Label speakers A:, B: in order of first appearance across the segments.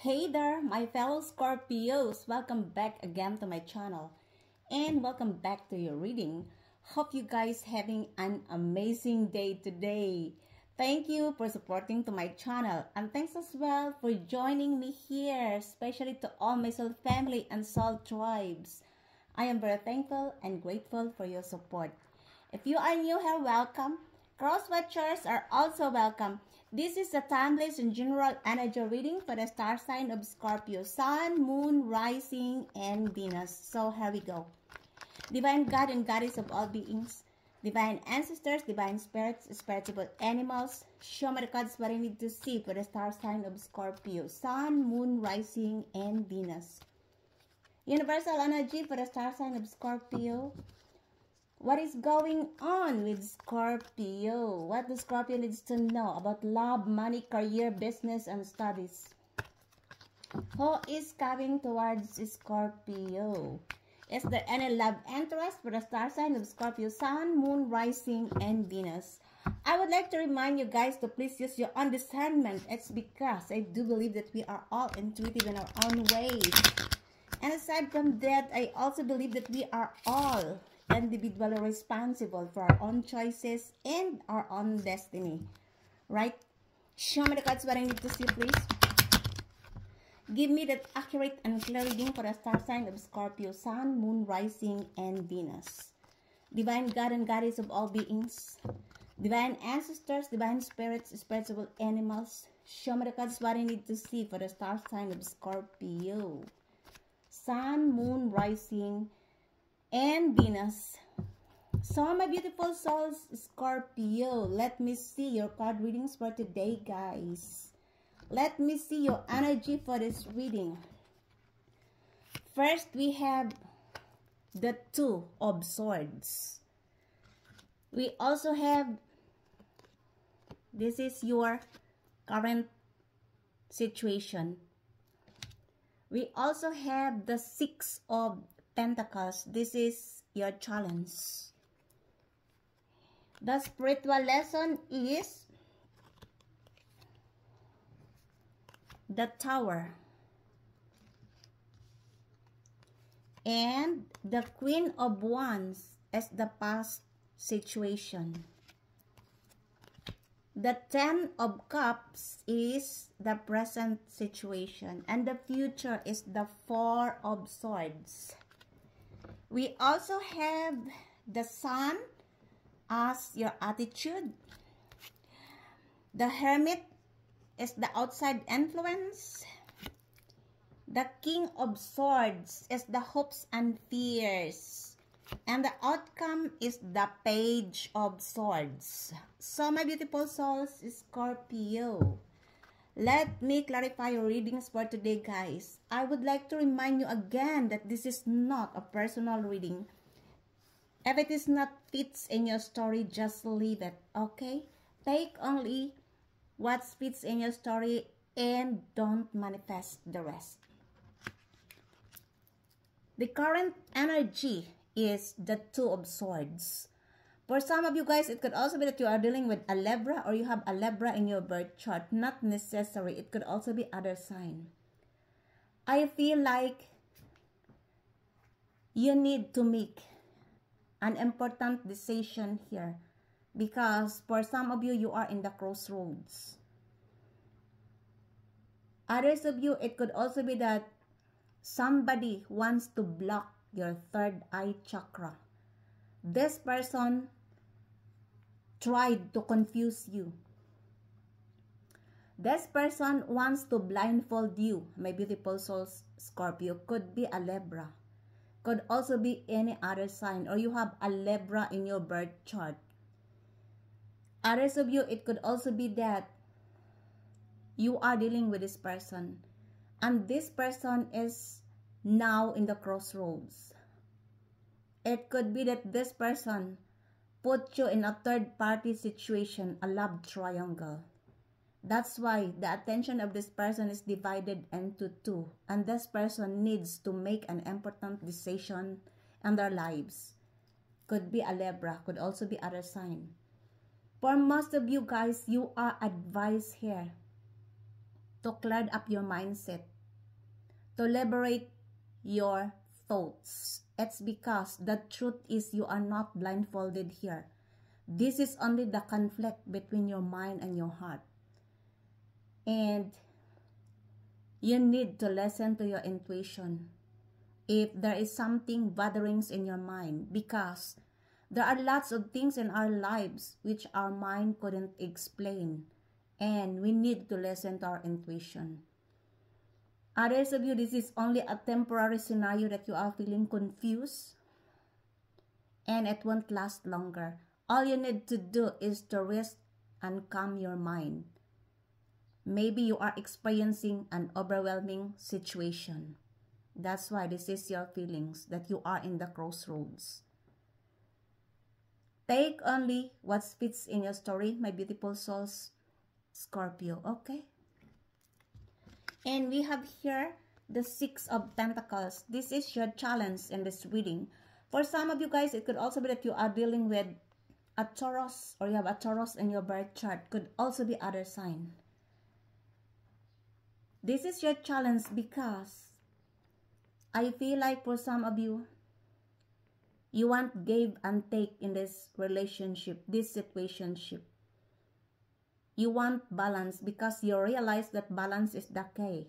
A: Hey there, my fellow Scorpios. Welcome back again to my channel. And welcome back to your reading. Hope you guys having an amazing day today. Thank you for supporting to my channel. And thanks as well for joining me here, especially to all my soul family and soul tribes. I am very thankful and grateful for your support. If you are new here, welcome. Cross-watchers are also welcome. This is a timeless and general energy reading for the star sign of Scorpio, Sun, Moon, Rising, and Venus. So here we go. Divine God and Goddess of all beings, divine ancestors, divine spirits, spiritual animals, show me the cards what I need to see for the star sign of Scorpio, Sun, Moon, Rising, and Venus. Universal energy for the star sign of Scorpio. What is going on with Scorpio? What the Scorpio needs to know about love, money, career, business, and studies? Who is coming towards Scorpio? Is there any love interest for the star sign of Scorpio, Sun, Moon, Rising, and Venus? I would like to remind you guys to please use your own discernment. It's because I do believe that we are all intuitive in our own ways. And aside from that, I also believe that we are all individually responsible for our own choices and our own destiny, right? Show me the cards what I need to see, please. Give me that accurate and clear reading for the star sign of Scorpio, Sun, Moon, Rising, and Venus. Divine God and Goddess of all beings, divine ancestors, divine spirits, spiritual animals, show me the cards what I need to see for the star sign of Scorpio, Sun, Moon, Rising, and Venus. So my beautiful souls, Scorpio, let me see your card readings for today, guys. Let me see your energy for this reading. First, we have the Two of Swords. We also have, this is your current situation. We also have the Six of Pentacles. This is your challenge. The spiritual lesson is the Tower. And the Queen of Wands is the past situation. The Ten of Cups is the present situation. And the future is the Four of Swords. We also have the Sun as your attitude. The Hermit is the outside influence. The King of Swords is the hopes and fears. And the outcome is the Page of Swords. So my beautiful souls, Scorpio, let me clarify your readings for today, guys. I would like to remind you again that this is not a personal reading. If it is not fits in your story, just leave it, okay? Take only what fits in your story and don't manifest the rest. The current energy is the Two of Swords. For some of you guys, it could also be that you are dealing with a Libra or you have a Libra in your birth chart. Not necessary. It could also be other sign. I feel like you need to make an important decision here. Because for some of you, you are in the crossroads. Others of you, it could also be that somebody wants to block your third eye chakra. This person tried to confuse you. This person wants to blindfold you, my beautiful souls, Scorpio. Could be a Libra. Could also be any other sign. Or you have a Libra in your birth chart. Others of you, it could also be that you are dealing with this person. And this person is now in the crossroads. It could be that this person put you in a third-party situation, a love triangle. That's why the attention of this person is divided into two. And this person needs to make an important decision in their lives. Could be a Libra, could also be other sign. For most of you guys, you are advised here to clear up your mindset. to liberate your thoughts. It's because the truth is you are not blindfolded here. This is only the conflict between your mind and your heart. And you need to listen to your intuition if there is something bothering in your mind, because there are lots of things in our lives which our mind couldn't explain, and we need to listen to our intuition. Others of you, this is only a temporary scenario that you are feeling confused, and it won't last longer. All you need to do is to rest and calm your mind. Maybe you are experiencing an overwhelming situation. That's why this is your feelings, that you are in the crossroads. Take only what fits in your story, my beautiful souls, Scorpio, okay? And we have here the Six of Pentacles. This is your challenge in this reading. For some of you guys, it could also be that you are dealing with a Taurus, or you have a Taurus in your birth chart. Could also be other sign. This is your challenge because I feel like for some of you, you want give and take in this relationship, this situationship. You want balance because you realize that balance is the key.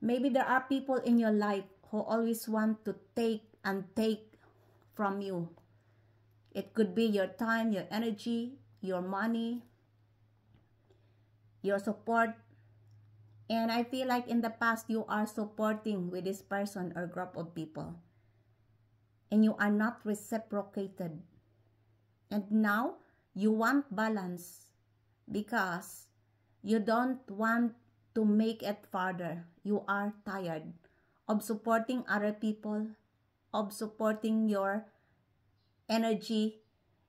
A: Maybe there are people in your life who always want to take and take from you. It could be your time, your energy, your money, your support. And I feel like in the past, you are supporting with this person or group of people, and you are not reciprocated. And now, you want balance because you don't want to make it farther. You are tired of supporting other people, of supporting your energy,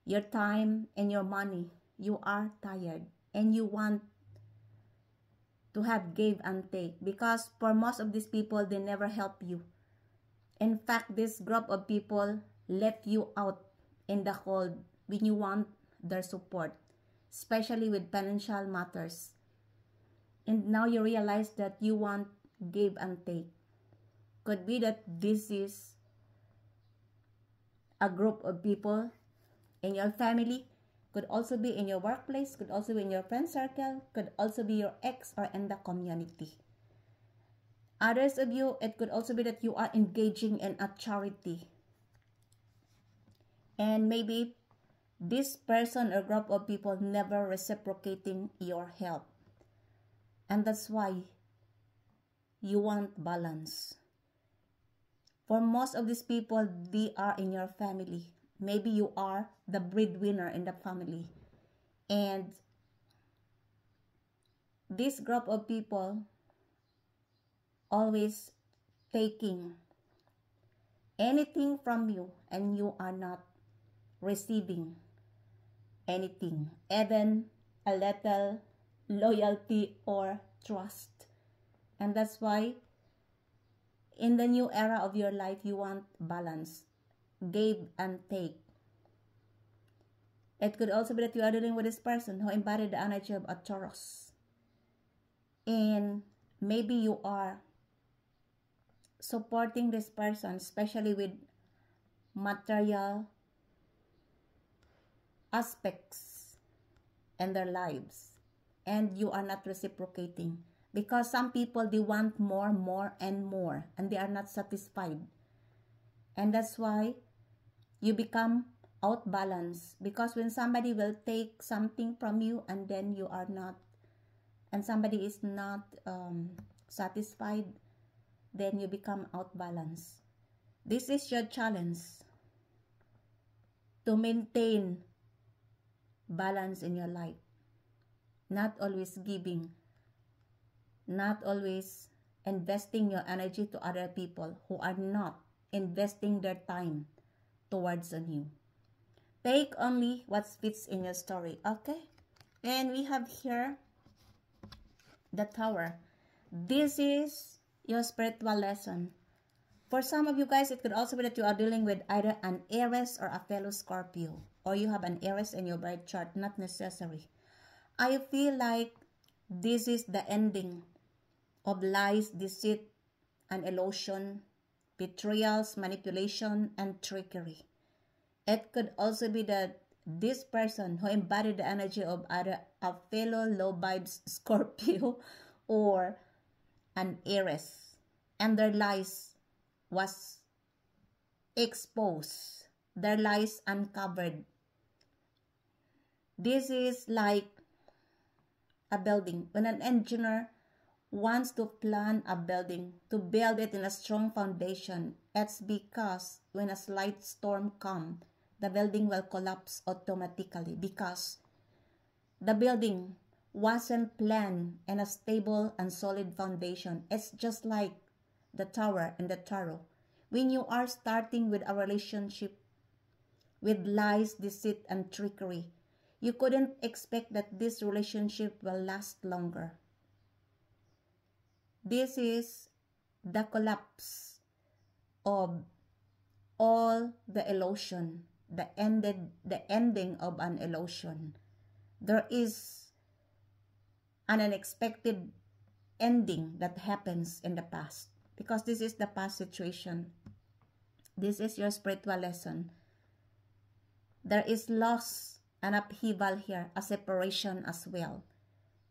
A: your time, and your money. You are tired, and you want to have give and take, because for most of these people, they never help you. In fact, this group of people left you out in the cold when you want their support, especially with financial matters. And now you realize that you want give and take. Could be that this is a group of people in your family, could also be in your workplace, could also be in your friend circle, could also be your ex or in the community. Others of you, it could also be that you are engaging in a charity. And maybe this person or group of people never reciprocating your help. And that's why you want balance. For most of these people, they are in your family. Maybe you are the breadwinner in the family. And this group of people always taking anything from you, and you are not receiving anything, even a little loyalty or trust. And that's why in the new era of your life, you want balance, give and take. It could also be that you are dealing with this person who embodied the energy of a Taurus. And maybe you are supporting this person, especially with material aspects in their lives. And you are not reciprocating. Because some people, they want more, and more. And they are not satisfied. And that's why you become outbalanced. Because when somebody will take something from you, and then you are not, and somebody is not satisfied, then you become outbalanced. This is your challenge, to maintain balance in your life. Not always giving, not always investing your energy to other people who are not investing their time towards on you. Take only what fits in your story, okay? And we have here the Tower. This is your spiritual lesson. For some of you guys, it could also be that you are dealing with either an Aries or a fellow Scorpio, or you have an Aries in your birth chart, not necessary. I feel like this is the ending of lies, deceit, an illusion, betrayals, manipulation, and trickery. It could also be that this person who embodied the energy of either a fellow low vibes Scorpio or an Aries, and their lies was exposed, their lies uncovered. This is like a building. When an engineer wants to plan a building, to build it in a strong foundation, it's because when a slight storm comes, the building will collapse automatically because the building wasn't planned in a stable and solid foundation. It's just like the tower in the tarot. When you are starting with a relationship with lies, deceit, and trickery, you couldn't expect that this relationship will last longer. This is the collapse of all the illusion, the ending of an illusion. There is an unexpected ending that happens in the past because this is the past situation. This is your spiritual lesson. There is loss and upheaval here, a separation as well.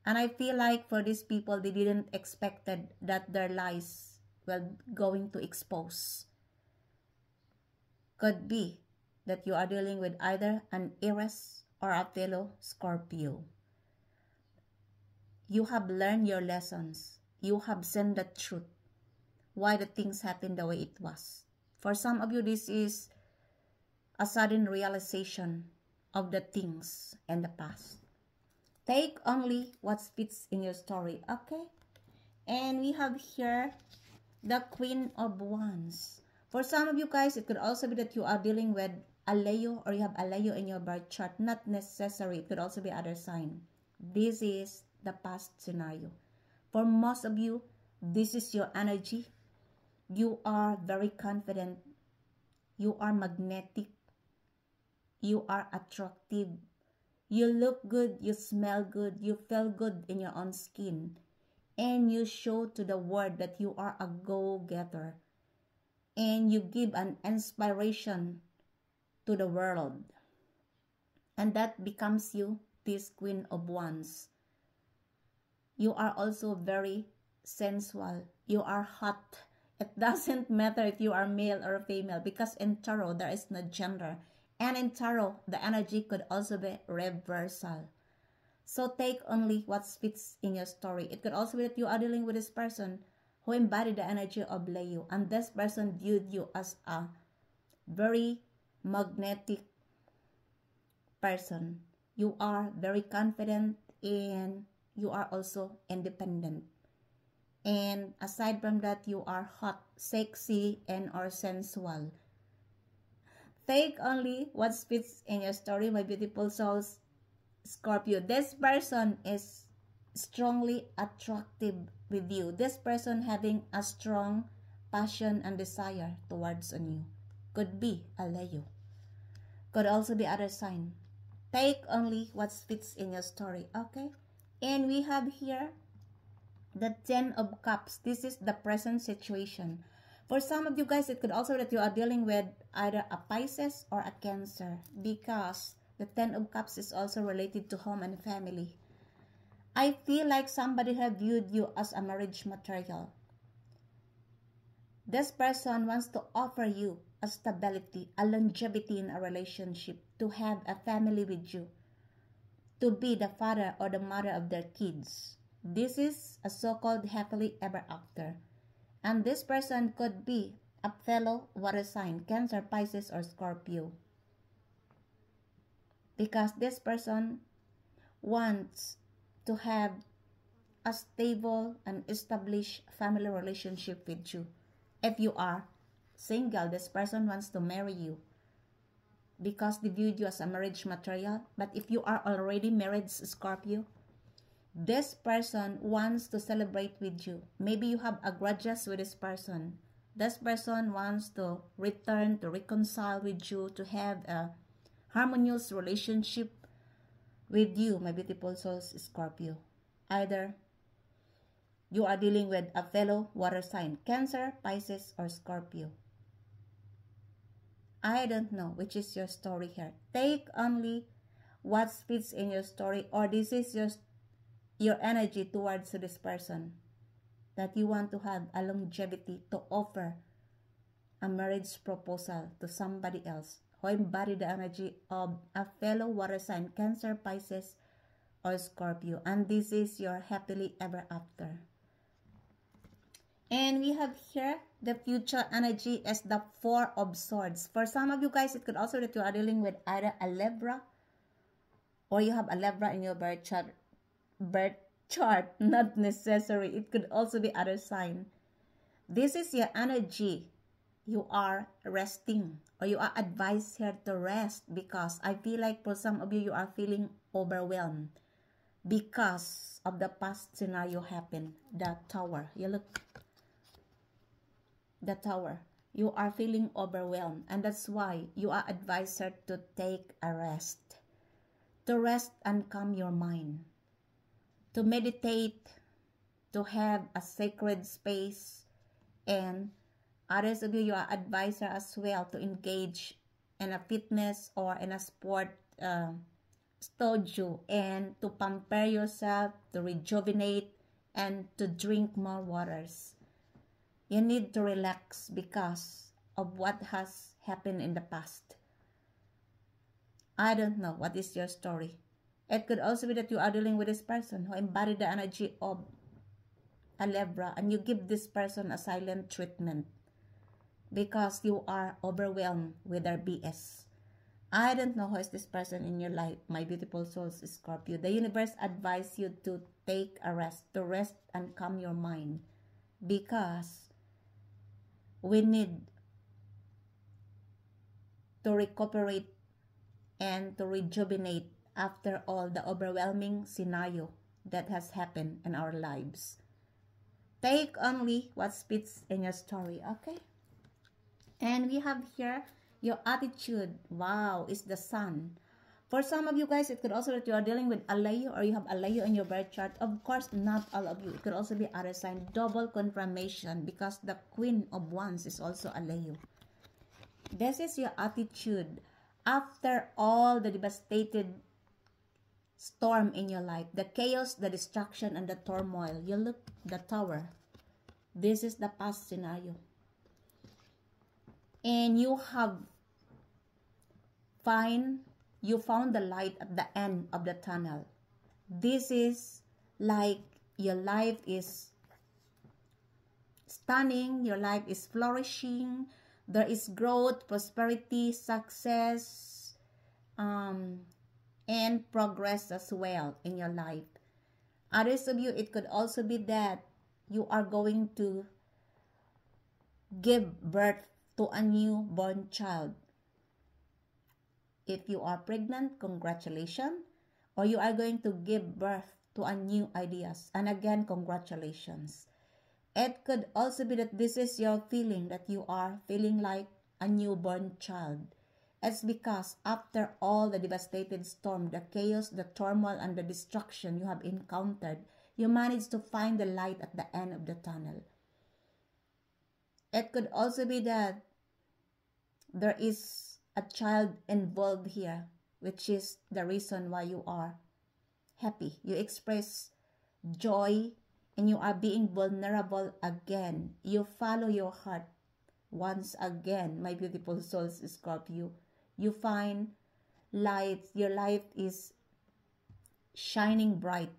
A: And I feel like for these people, they didn't expect that their lies were going to expose. Could be that you are dealing with either an Aries or a fellow Scorpio. You have learned your lessons. You have seen the truth. Why the things happened the way it was. For some of you, this is a sudden realization of the things in the past. Take only what fits in your story, okay? And we have here the Queen of Wands. For some of you guys, it could also be that you are dealing with a Leo or you have a Leo in your birth chart. Not necessary. It could also be other sign. This is the past scenario. For most of you, this is your energy. You are very confident. You are magnetic. You are attractive. You look good. You smell good. You feel good in your own skin. And you show to the world that you are a go-getter. And you give an inspiration to the world. And that becomes you, this Queen of Wands. You are also very sensual. You are hot. It doesn't matter if you are male or female because in tarot, there is no gender. And in tarot, the energy could also be reversal. So take only what fits in your story. It could also be that you are dealing with this person who embodied the energy of Leo. And this person viewed you as a very magnetic person. You are very confident and you are also independent. And aside from that, you are hot, sexy, and or sensual. Take only what fits in your story, my beautiful souls, Scorpio. This person is strongly attractive with you. This person having a strong passion and desire towards on you. Could be a Leo. Could also be other sign. Take only what fits in your story, okay? And we have here the 10 of Cups. This is the present situation. For some of you guys, it could also be that you are dealing with either a Pisces or a Cancer because the 10 of Cups is also related to home and family. I feel like somebody have viewed you as a marriage material. This person wants to offer you a stability, a longevity in a relationship, to have a family with you, to be the father or the mother of their kids. This is a so-called happily ever after. And this person could be a fellow water sign, Cancer, Pisces, or Scorpio. Because this person wants to have a stable and established family relationship with you. If you are single, this person wants to marry you because they viewed you as a marriage material. But if you are already married, Scorpio, this person wants to celebrate with you. Maybe you have a grudges with this person. This person wants to return, to reconcile with you, to have a harmonious relationship with you, my beautiful souls, Scorpio. Either you are dealing with a fellow water sign, Cancer, Pisces, or Scorpio. I don't know which is your story here. Take only what fits in your story, or this is your energy towards this person, that you want to have a longevity to offer a marriage proposal to somebody else who embody the energy of a fellow water sign, Cancer, Pisces, or Scorpio. And this is your happily ever after. And we have here the future energy as the Four of Swords. For some of you guys, it could also be that you are dealing with either a Libra, or you have a Libra in your birth chart. Not necessary. It could also be other sign. This is your energy. You are resting, or you are advised here to rest, because I feel like for some of you, you are feeling overwhelmed because of the past scenario happened. The Tower. You look. The Tower. You are feeling overwhelmed, and that's why you are advised here to take a rest. To rest and calm your mind. To meditate. To have a sacred space. And others of you, you are advised as well to engage in a fitness or in a sport studio, and to pamper yourself, to rejuvenate, and to drink more waters. You need to relax because of what has happened in the past. I don't know what is your story. It could also be that you are dealing with this person who embodied the energy of a Libra, and you give this person a silent treatment because you are overwhelmed with their BS. I don't know who is this person in your life, my beautiful souls, Scorpio. The universe advises you to take a rest, to rest and calm your mind, because we need to recuperate and to rejuvenate after all the overwhelming scenario that has happened in our lives. Take only what fits in your story, okay? And we have here your attitude. Wow, is the Sun. For some of you guys, it could also that you are dealing with a Leo, or you have a Leo in your birth chart. Of course, not all of you. It could also be other sign. Double confirmation, because the Queen of Wands is also a Leo. This is your attitude after all the devastated storm in your life, the chaos, the destruction, and the turmoil. You look, the Tower. This is the past scenario. And you found the light at the end of the tunnel. This is like your life is stunning, your life is flourishing, there is growth, prosperity, success, and progress as well in your life. Others of you, it could also be that you are going to give birth to a newborn child. If you are pregnant, congratulations. Or you are going to give birth to a new ideas. And again, congratulations. It could also be that this is your feeling, that you are feeling like a newborn child. It's because after all the devastated storm, the chaos, the turmoil, and the destruction you have encountered, you managed to find the light at the end of the tunnel. It could also be that there is a child involved here, which is the reason why you are happy. You express joy and you are being vulnerable again. You follow your heart once again, my beautiful souls, Scorpio. You find light. Your life is shining bright.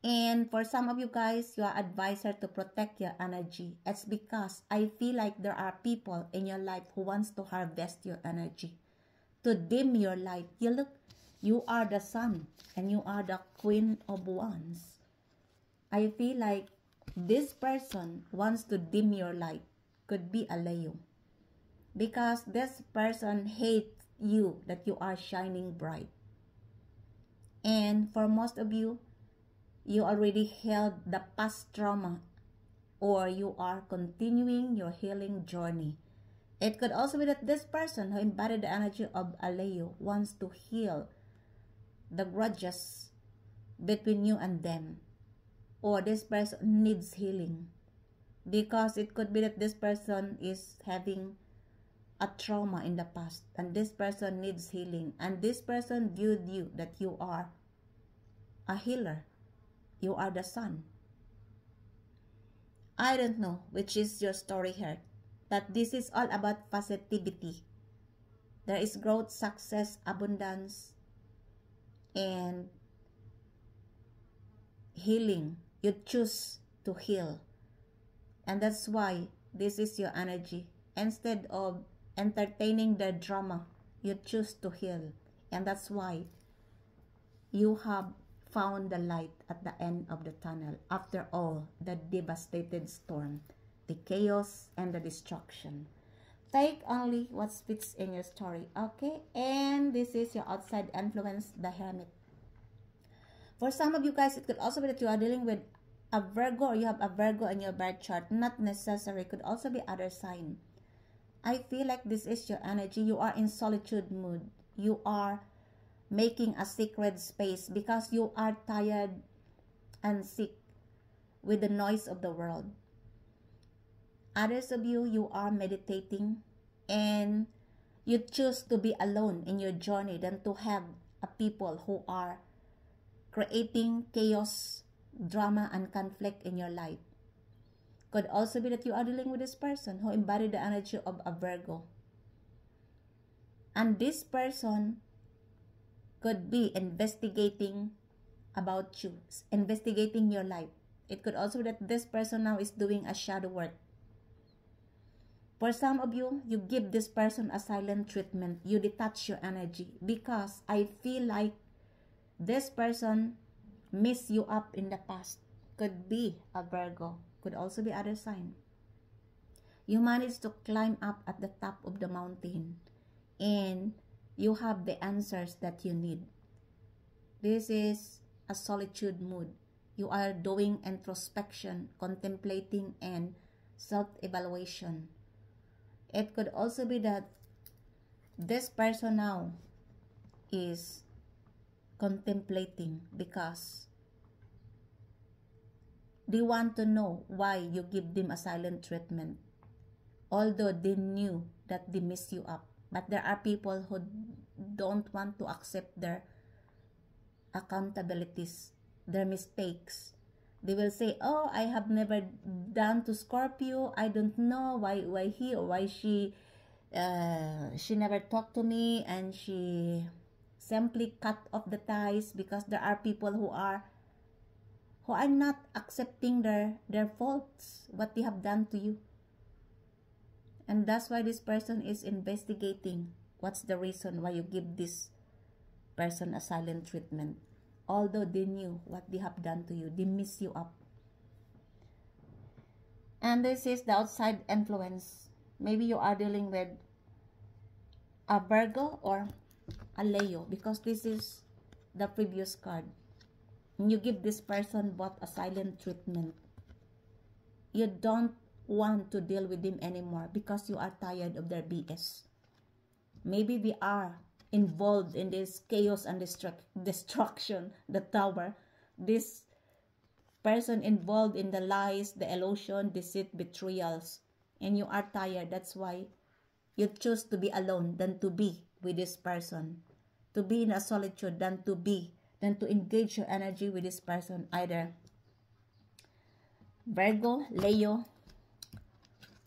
A: And for some of you guys, you are advised to protect your energy. It's because I feel like there are people in your life who wants to harvest your energy, to dim your light. You look, you are the Sun and you are the Queen of Wands. I feel like this person wants to dim your light. Could be a Leo. Because this person hates you that you are shining bright. And for most of you, you already held the past trauma, or you are continuing your healing journey. It could also be that this person who embodied the energy of a Leo wants to heal the grudges between you and them. or this person needs healing. Because it could be that this person is having a trauma in the past, and this person needs healing, and this person viewed you that you are a healer. You are the sun. I don't know which is your story here, but this is all about positivity. There is growth, success, abundance, and healing. You choose to heal. And that's why this is your energy. Instead of entertaining the drama, you choose to heal. And that's why you have found the light at the end of the tunnel after all the devastated storm, the chaos, and the destruction. Take only what fits in your story, okay? And this is your outside influence, the Hermit. For some of you guys, it could also be that you are dealing with a Virgo, or you have a Virgo in your birth chart. Not necessary. It could also be other sign. I feel like this is your energy. You are in solitude mood. You are making a sacred space because you are tired and sick with the noise of the world. Others of you, you are meditating and you choose to be alone in your journey than to have a people who are creating chaos, drama, and conflict in your life. Could also be that you are dealing with this person who embodied the energy of a Virgo. And this person could be investigating about you, investigating your life. It could also be that this person now is doing a shadow work. For some of you, you give this person a silent treatment. You detach your energy because I feel like this person messed you up in the past. Could be a Virgo. Could also be other sign. You managed to climb up at the top of the mountain and you have the answers that you need. This is a solitude mood. You are doing introspection, contemplating, and self-evaluation. It could also be that this person now is contemplating because they want to know why you give them a silent treatment. Although they knew that they mess you up. But there are people who don't want to accept their accountabilities, their mistakes. They will say, oh, I have never done to Scorpio. I don't know why he or why she never talked to me, and she simply cut off the ties because there are people who are not accepting their faults, what they have done to you. And that's why this person is investigating what's the reason why you give this person a silent treatment. Although they knew what they have done to you, they mess you up. And this is the outside influence. Maybe you are dealing with a Virgo or a Leo because this is the previous card. You give this person both a silent treatment. You don't want to deal with them anymore because you are tired of their BS. Maybe we are involved in this chaos and destruction, the tower. This person involved in the lies, the illusion, deceit, betrayals, and you are tired. That's why you choose to be alone than to be with this person, to be in a solitude than to engage your energy with this person, either Virgo, Leo,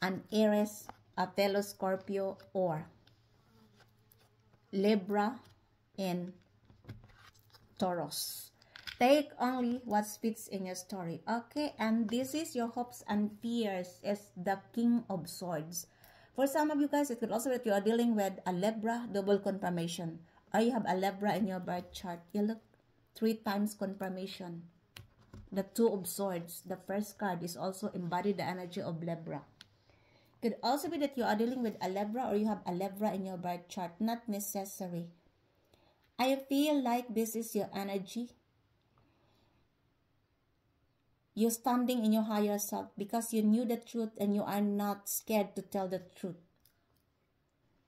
A: an Aries, a fellow Scorpio, or Libra and Taurus. Take only what fits in your story, okay? And this is your hopes and fears as the King of Swords. For some of you guys, it could also be that you are dealing with a Libra double confirmation, or you have a Libra in your birth chart. You look 3 times confirmation. The Two of Swords, the first card, is also embodied the energy of Libra. Could also be that you are dealing with a Libra or you have a Libra in your birth chart. Not necessary. I feel like this is your energy. You're standing in your higher self because you knew the truth and you are not scared to tell the truth.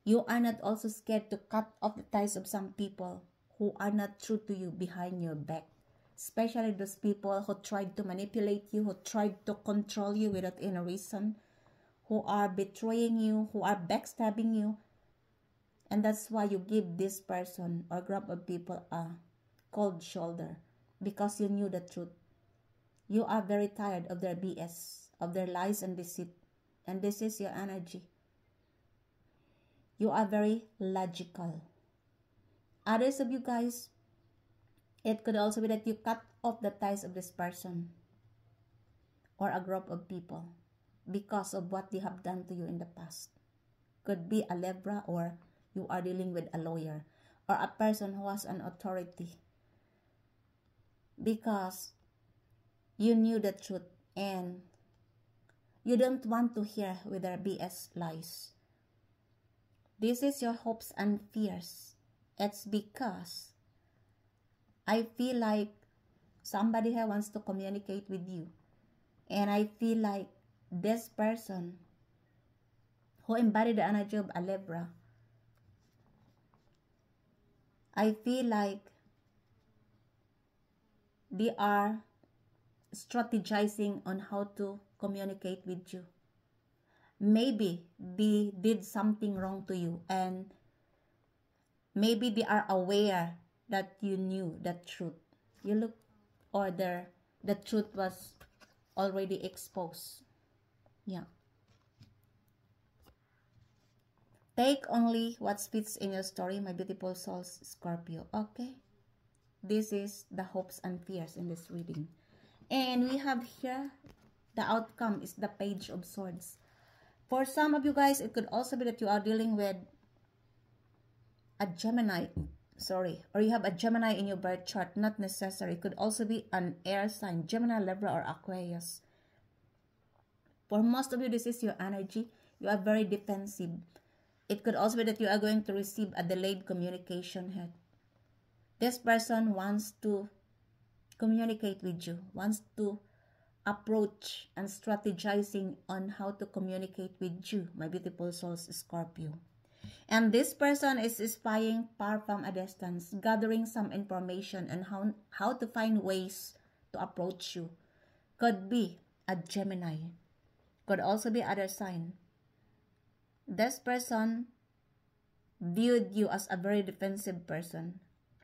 A: You are not also scared to cut off the ties of some people who are not true to you behind your back. especially those people who tried to manipulate you, who tried to control you without any reason, who are betraying you, who are backstabbing you. And that's why you give this person or group of people a cold shoulder, because you knew the truth. You are very tired of their BS, of their lies and deceit. And this is your energy. You are very logical. Others of you guys, it could also be that you cut off the ties of this person or a group of people because of what they have done to you in the past. Could be a Libra, or you are dealing with a lawyer or a person who has an authority, because you knew the truth and you don't want to hear with their BS lies. This is your hopes and fears. It's because I feel like somebody here wants to communicate with you. And I feel like this person who embodied the energy of a Libra, I feel like they are strategizing on how to communicate with you. Maybe they did something wrong to you, and maybe they are aware that you knew the truth. You look, or the truth was already exposed. Yeah. Take only what fits in your story, my beautiful souls, Scorpio. Okay? This is the hopes and fears in this reading. And we have here, the outcome is the Page of Swords. For some of you guys, it could also be that you are dealing with a Gemini, or you have a Gemini in your birth chart. Not necessary. It could also be an air sign, Gemini, Libra, or Aquarius. For most of you, this is your energy. You are very defensive. It could also be that you are going to receive a delayed communication here. This person wants to communicate with you, wants to approach and strategizing on how to communicate with you, my beautiful souls, Scorpio. And this person is spying far from a distance, gathering some information on how to find ways to approach you. Could be a Gemini. Could also be other sign. This person viewed you as a very defensive person.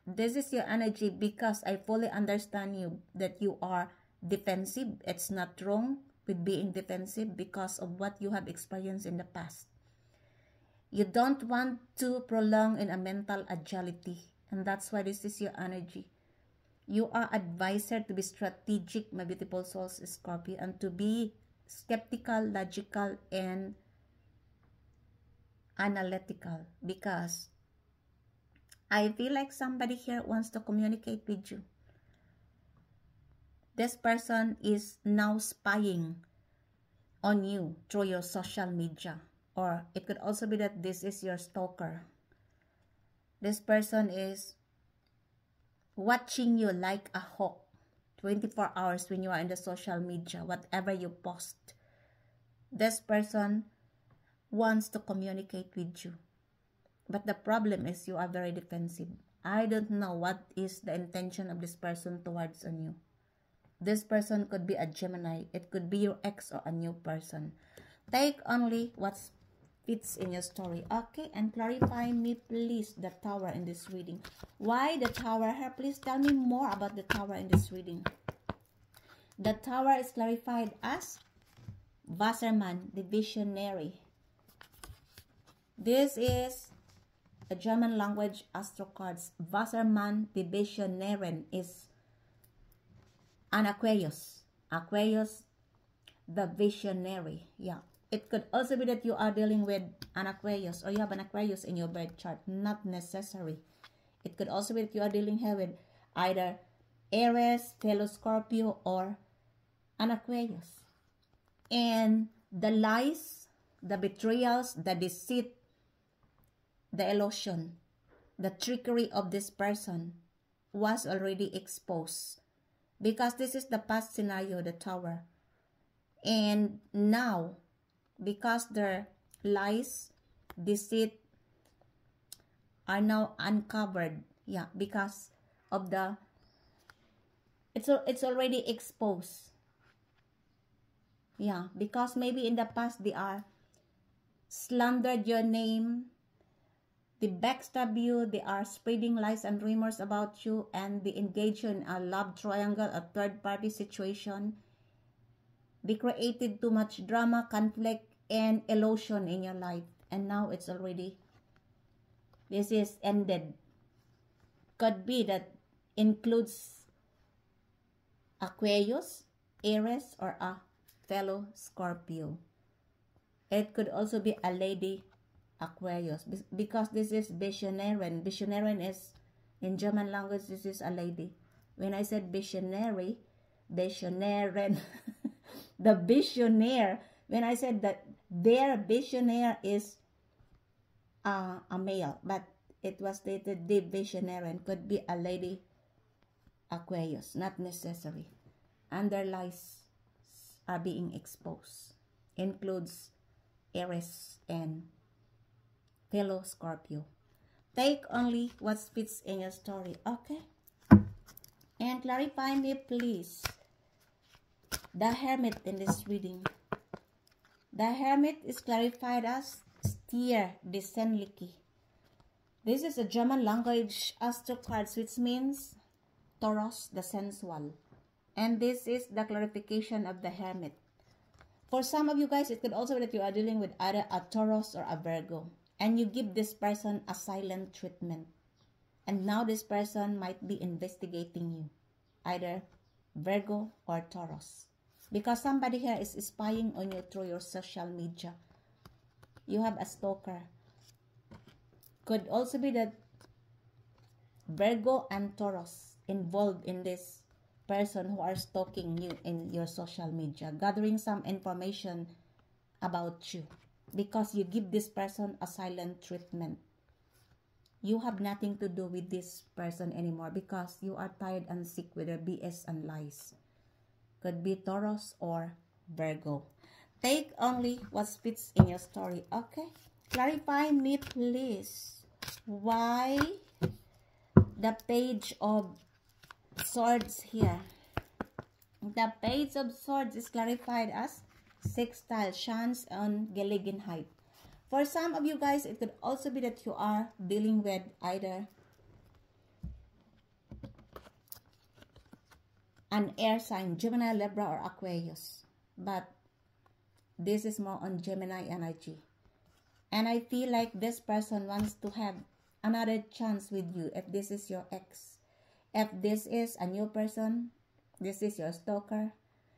A: This is your energy, because I fully understand you, that you are defensive. It's not wrong with being defensive because of what you have experienced in the past. You don't want to prolong in a mental agility, and that's why this is your energy. You are advised to be strategic, my beautiful souls, Scorpio, and to be skeptical, logical, and analytical, because I feel like somebody here wants to communicate with you. This person is now spying on you through your social media, or it could also be that this is your stalker. This person is watching you like a hawk 24 hours when you are in the social media, whatever you post. This person wants to communicate with you. But the problem is you are very defensive. I don't know what is the intention of this person towards on you. This person could be a Gemini. It could be your ex or a new person. Take only what fits in your story. Okay, and clarify me please the Tower in this reading. Why the Tower here? Please tell me more about the Tower in this reading. The Tower is clarified as Wassermann, the visionary. This is a German language astro cards. Wassermann, the visionary, is an Aquarius. Aquarius, the visionary. Yeah. It could also be that you are dealing with an Aquarius, or you have an Aquarius in your birth chart. Not necessary. It could also be that you are dealing here with either Aries, fellow Scorpio, or an Aquarius. And the lies, the betrayals, the deceit, the illusion, the trickery of this person was already exposed. Because this is the past scenario, the Tower. And now, because their lies, deceit are now uncovered. Yeah, because of the It's already exposed. Yeah, because maybe in the past they are slandered your name, they backstab you, they are spreading lies and rumors about you, and they engage you in a love triangle, a third-party situation. They created too much drama, conflict, and illusion in your life. And now it's already, this is ended. Could be that includes Aquarius, Aries, or a fellow Scorpio. It could also be a lady Aquarius, because this is Visionärin. Visionärin is, in German language, this is a lady. When I said visionary, Visionärin, the visionaire, when I said that their visionaire is a male, but it was stated the Visionärin could be a lady Aquarius, not necessary. Underlies are being exposed. Includes Aries and fellow Scorpio. Take only what fits in your story, okay? And clarify me, please. The Hermit in this reading. The Hermit is clarified as Stier Desenliki. This is a German language astro cards, which means Taurus, the sensual. And this is the clarification of the Hermit. For some of you guys, it could also be that you are dealing with either a Taurus or a Virgo. And you give this person a silent treatment. And now this person might be investigating you. Either Virgo or Taurus. Because somebody here is spying on you through your social media. You have a stalker. Could also be that Virgo and Taurus involved in this person who are stalking you in your social media, gathering some information about you, because you give this person a silent treatment. You have nothing to do with this person anymore because you are tired and sick with their BS and lies. Could be Taurus or Virgo. Take only what fits in your story, okay? Clarify me, please. Why the Page of Swords here? The Page of Swords is clarified as sextile, chance on Gelegenheit. For some of you guys, it could also be that you are dealing with either an air sign, Gemini, Libra, or Aquarius. But this is more on Gemini energy. And I feel like this person wants to have another chance with you if this is your ex. If this is a new person, this is your stalker,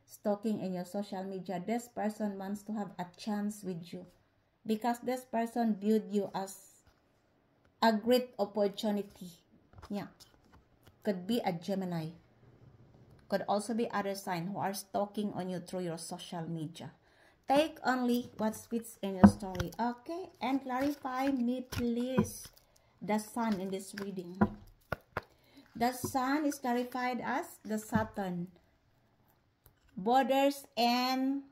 A: stalking in your social media, this person wants to have a chance with you. Because this person viewed you as a great opportunity. Yeah. Could be a Gemini. Could also be other sign who are stalking on you through your social media. Take only what fits in your story. Okay? And clarify me, please, the Sun in this reading. The Sun is clarified as the Saturn. Borders and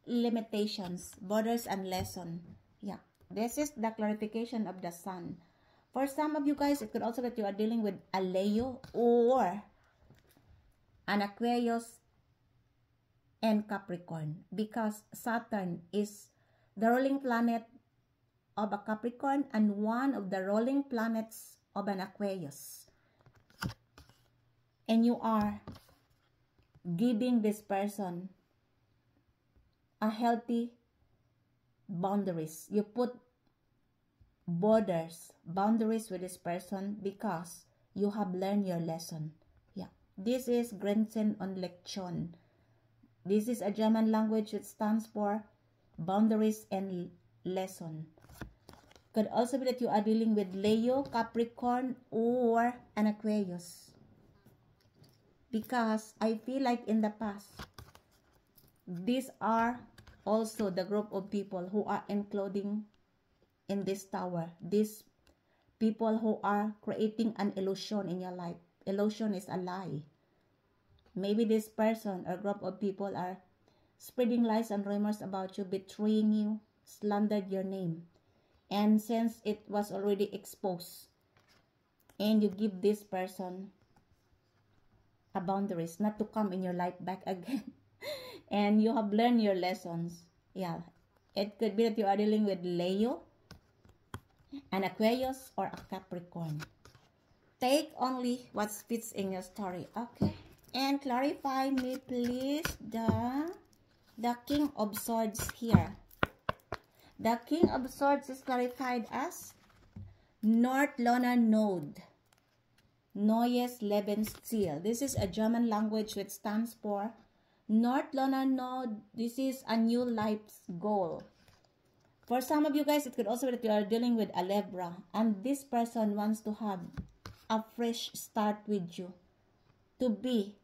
A: limitations. Borders and lesson. Yeah. This is the clarification of the Sun. For some of you guys, it could also be that you are dealing with a Leo or an Aquarius and Capricorn, because Saturn is the ruling planet of a Capricorn and one of the ruling planets of an Aquarius. And you are giving this person a healthy boundaries. You put boundaries with this person because you have learned your lesson. Yeah. This is Grenzen und Lektion. This is a German language which stands for boundaries and lesson. Could also be that you are dealing with Leo, Capricorn, or an Aquarius. Because I feel like in the past, these are also the group of people who are including in this tower. These people who are creating an illusion in your life. Illusion is a lie. Maybe this person or group of people are spreading lies and rumors about you, betraying you, slandered your name. And since it was already exposed, and you give this person a boundaries, not to come in your life back again. And you have learned your lessons. Yeah, it could be that you are dealing with Leo, an Aquarius, or a Capricorn. Take only what fits in your story, okay? And clarify me, please, the King of Swords here. The King of Swords is clarified as North Lunar Node, Neues Lebensziel. This is a German language which stands for North Lunar Node. This is a new life's goal. For some of you guys, it could also be that you are dealing with a Libra, and this person wants to have a fresh start with you, to be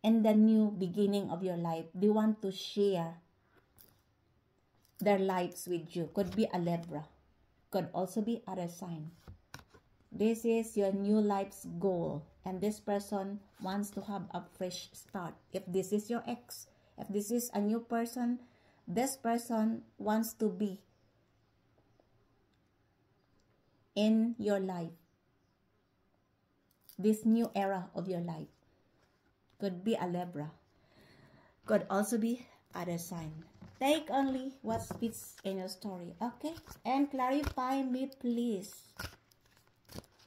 A: in the new beginning of your life. They want to share their lives with you. Could be a Libra, could also be other sign. This is your new life's goal, and this person wants to have a fresh start. If this is your ex, if this is a new person, this person wants to be in your life, this new era of your life. Could be a Libra, could also be other sign. Take only what fits in your story, okay? And clarify me, please,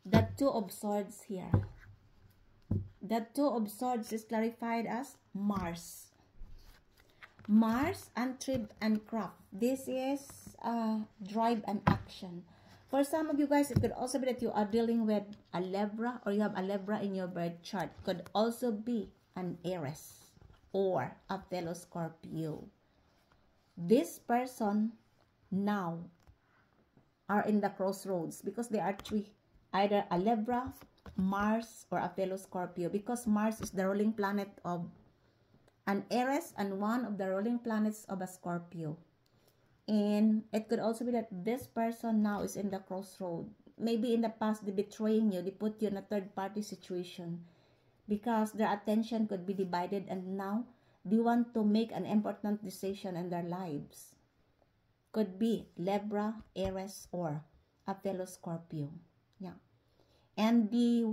A: the Two of Swords here. The Two of Swords is clarified as Mars. Mars and trip and craft. This is drive and action. For some of you guys, it could also be that you are dealing with a Libra, or you have a Libra in your birth chart. Could also be an Aries or a fellow Scorpio. This person now are in the crossroads because there are three. Either a Libra, Mars, or a fellow Scorpio, because Mars is the ruling planet of an Aries and one of the ruling planets of a Scorpio. And it could also be that this person now is in the crossroad. Maybe in the past they betraying you, they put you in a third party situation because their attention could be divided, and now they want to make an important decision in their lives. Could be Libra, Aries, or a fellow Scorpio. Yeah. And they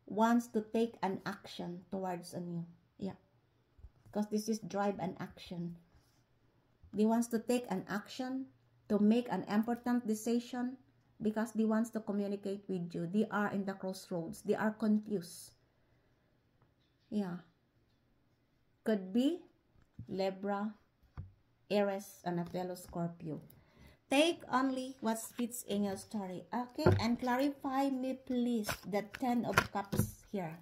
A: wants to take an action towards on you. Yeah. Because this is drive and action. They wants to take an action to make an important decision because they wants to communicate with you. They are in the crossroads. They are confused. Yeah. Could be Libra, Aries, and a fellow Scorpio. Take only what fits in your story, okay? And clarify me, please, the Ten of Cups here.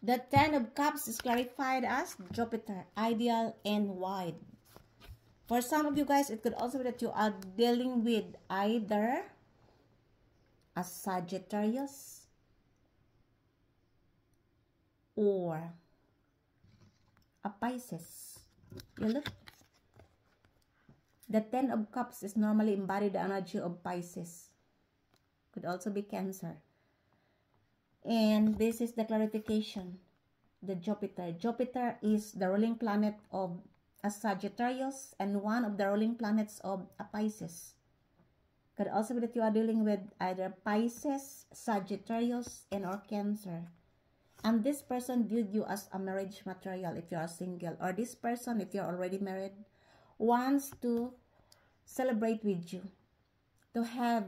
A: The Ten of Cups is clarified as Jupiter, ideal and wide. For some of you guys, it could also be that you are dealing with either a Sagittarius or a Pisces. You look. The Ten of Cups is normally embodied the energy of Pisces. Could also be Cancer. And this is the clarification. The Jupiter. Jupiter is the ruling planet of a Sagittarius and one of the ruling planets of a Pisces. Could also be that you are dealing with either Pisces, Sagittarius, and or Cancer. And this person viewed you as a marriage material if you are single. Or this person, if you're already married, wants to celebrate with you, to have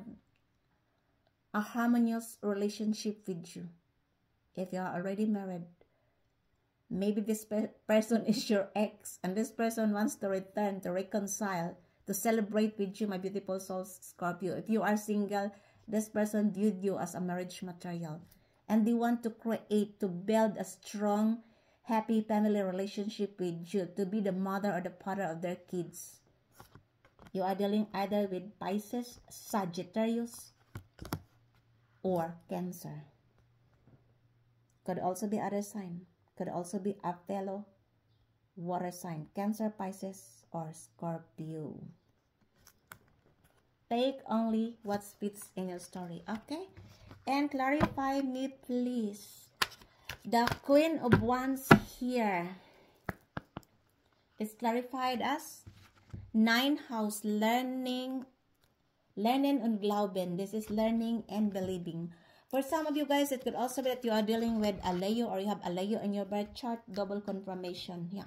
A: a harmonious relationship with you. If you are already married, maybe this person is your ex, and this person wants to return, to reconcile, to celebrate with you, my beautiful souls, Scorpio. If you are single, this person viewed you as a marriage material, and they want to create, to build a strong, happy family relationship with you, to be the mother or the father of their kids. You are dealing either with Pisces, Sagittarius, or Cancer. Could also be other sign. Could also be a fellow water sign. Cancer, Pisces, or Scorpio. Take only what fits in your story, okay? And clarify me, please. The Queen of Wands here is clarified as 9th house, learning and glauben. This is learning and believing. For some of you guys, it could also be that you are dealing with a Leo or you have a Leo in your birth chart. Double confirmation. Yeah.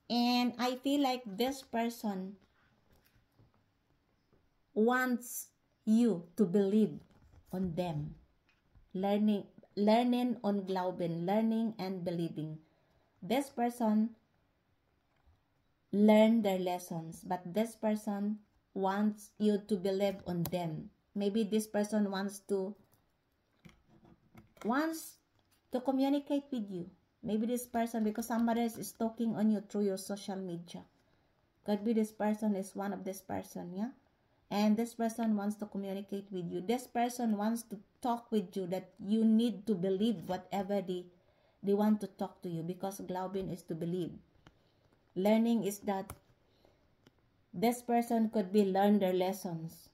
A: And I feel like this person wants you to believe on them. Learning und glauben. Learning and believing. This person learned their lessons, but this person wants you to believe on them. Maybe this person wants to communicate with you. Maybe this person, because somebody is talking on you through your social media. Could be this person is one of this person, yeah? And this person wants to communicate with you. This person wants to talk with you, that you need to believe whatever they want to talk to you, because glauben is to believe. Learning is that this person could be learn their lessons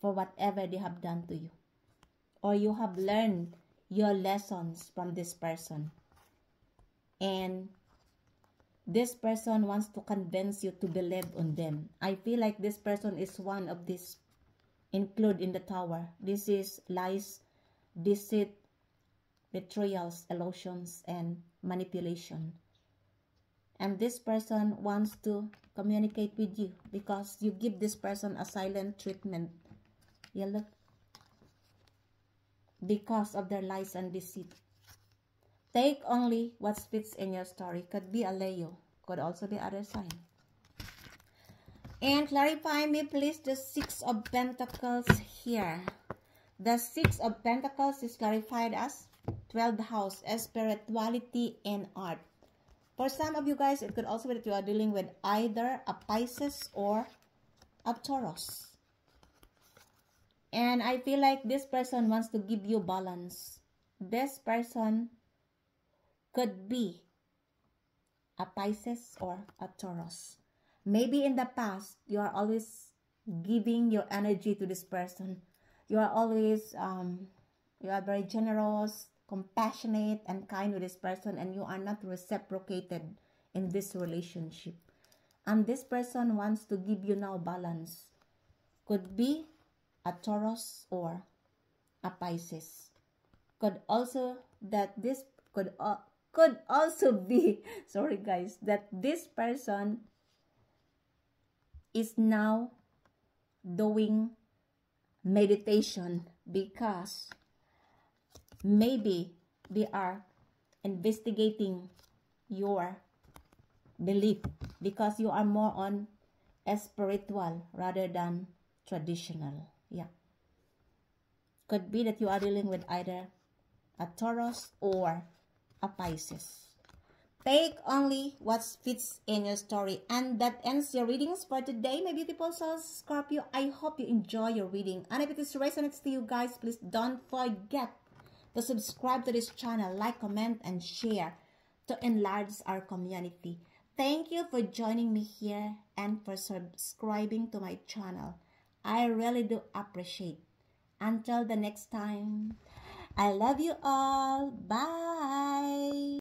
A: for whatever they have done to you. Or you have learned your lessons from this person. And this person wants to convince you to believe on them. I feel like this person is one of these include in the tower. This is lies, deceit, betrayals, illusions, and manipulation. And this person wants to communicate with you because you give this person a silent treatment. You look, because of their lies and deceit. Take only what fits in your story. Could be a Leo. Could also be other sign. And clarify me please the Six of Pentacles here. The Six of Pentacles is clarified as 12th house, spirituality and art. For some of you guys, it could also be that you are dealing with either a Pisces or a Taurus. And I feel like this person wants to give you balance. This person could be a Pisces or a Taurus. Maybe in the past, you are always giving your energy to this person. You are always, you are very generous, compassionate, and kind with this person, and you are not reciprocated in this relationship. And this person wants to give you now balance. Could be a Taurus or a Pisces. Could also that this could also be, sorry guys, that this person is now doing meditation because maybe they are investigating your belief, because you are more on a spiritual rather than traditional. Yeah. Could be that you are dealing with either a Taurus or a Pisces. Take only what fits in your story. And that ends your readings for today, my beautiful souls, Scorpio. I hope you enjoy your reading. And if it is resonates to you guys, please don't forget to subscribe to this channel, like, comment, and share to enlarge our community. Thank you for joining me here and for subscribing to my channel. I really do appreciate. Until the next time, I love you all. Bye.